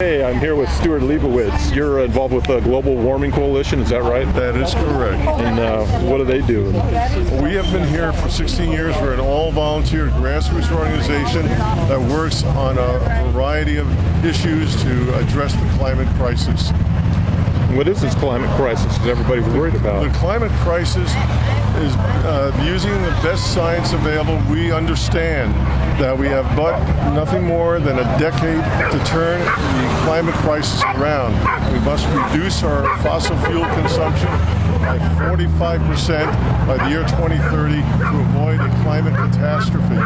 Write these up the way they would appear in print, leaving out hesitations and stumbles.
Hey, I'm here with Stuart Liebowitz. You're involved with the Global Warming Coalition, is that right? That is correct. And what do they do? We have been here for 16 years. We're an all-volunteer grassroots organization that works on a variety of issues to address the climate crisis. What is this climate crisis that everybody's worried about? The climate crisis is using the best science available. We understand that we have but nothing more than a decade to turn the climate crisis around. We must reduce our fossil fuel consumption by 45% by the year 2030 to avoid a climate catastrophe.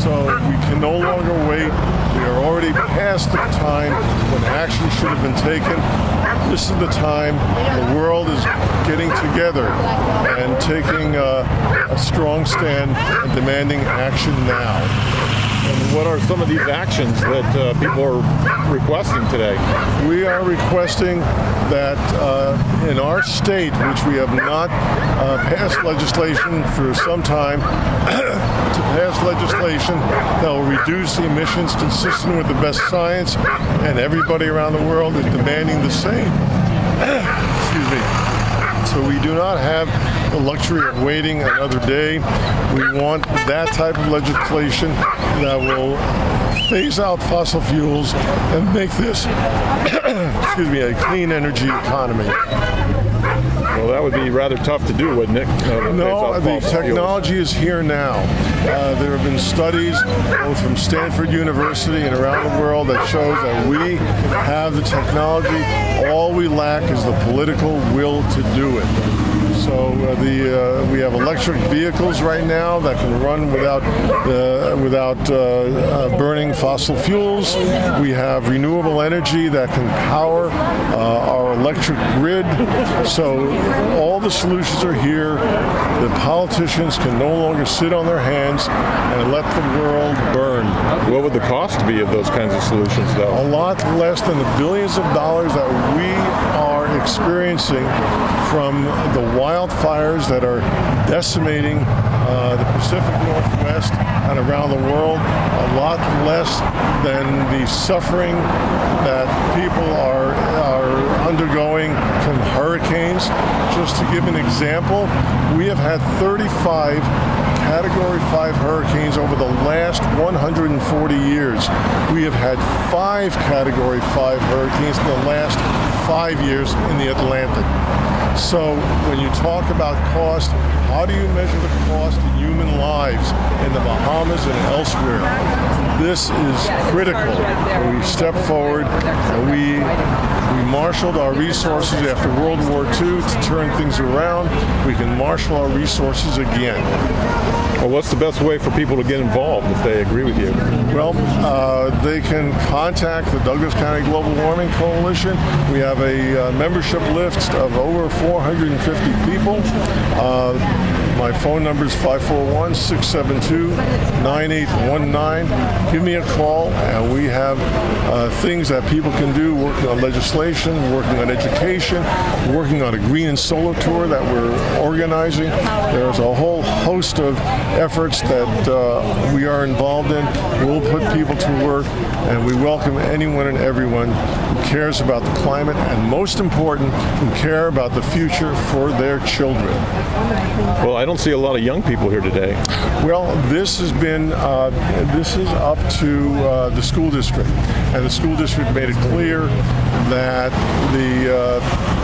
So we can no longer wait. We are already past the time when action should have been taken. This is the time the world is getting together and taking a strong stand and demanding action now. And what are some of these actions that people are requesting today? We are requesting that in our state, which we have not passed legislation for some time, to pass legislation that will reduce the emissions consistent with the best science, and everybody around the world is demanding the same. Excuse me. So we do not have the luxury of waiting another day. We want that type of legislation that will phase out fossil fuels and make this, excuse me, a clean energy economy. Well, that would be rather tough to do, wouldn't it? No, the technology is here now. There have been studies both from Stanford University and around the world that shows that we have the technology. All we lack is the political will to do it. So we have electric vehicles right now that can run without burning fossil fuels. We have renewable energy that can power our electric grid. So all the solutions are here. The politicians can no longer sit on their hands and let the world burn. What would the cost be of those kinds of solutions, though? A lot less than the billions of dollars that we are experiencing from the wildfires that are decimating the Pacific Northwest and around the world. A lot less than the suffering that people are undergoing from hurricanes. Just to give an example, we have had 35 Category 5 hurricanes over the last 140 years. We have had 5 Category 5 hurricanes in the last 5 years in the Atlantic. So when you talk about cost, how do you measure the cost in human lives in the Bahamas and elsewhere? This is critical. We step forward and we marshaled our resources after World War II to turn things around. We can marshal our resources again. Well, what's the best way for people to get involved if they agree with you? Well, they can contact the Douglas County Global Warming Coalition. We have a membership list of over 450 people. My phone number is 541-672-9819. Give me a call, and we have things that people can do, working on legislation, working on education, working on a green and solar tour that we're organizing. There's a whole host of efforts that we are involved in. We'll put people to work, and we welcome anyone and everyone who cares about the climate, and most important, who care about the future for their children. Well, I don't see a lot of young people here today. Well, this has been, this is up to the school district, and the school district made it clear that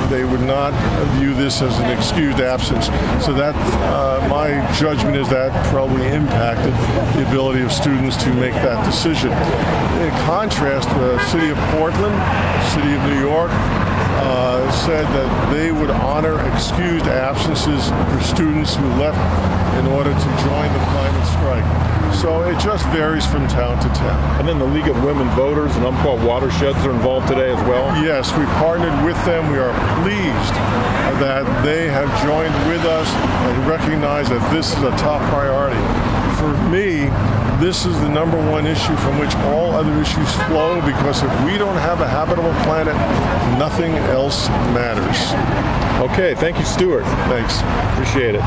they would not view this as an excused absence. So that my judgment is that probably impacted the ability of students to make that decision. In contrast, the city of Portland, city of New York, said that they would honor excused absences for students who left in order to join the climate strike. So it just varies from town to town. And then the League of Women Voters and Umpqua Watersheds are involved today as well? Yes, we partnered with them. We are pleased that they have joined with us and recognize that this is a top priority. For me, this is the number one issue from which all other issues flow, because if we don't have a habitable planet, nothing else matters. Okay, thank you, Stuart. Thanks. Appreciate it.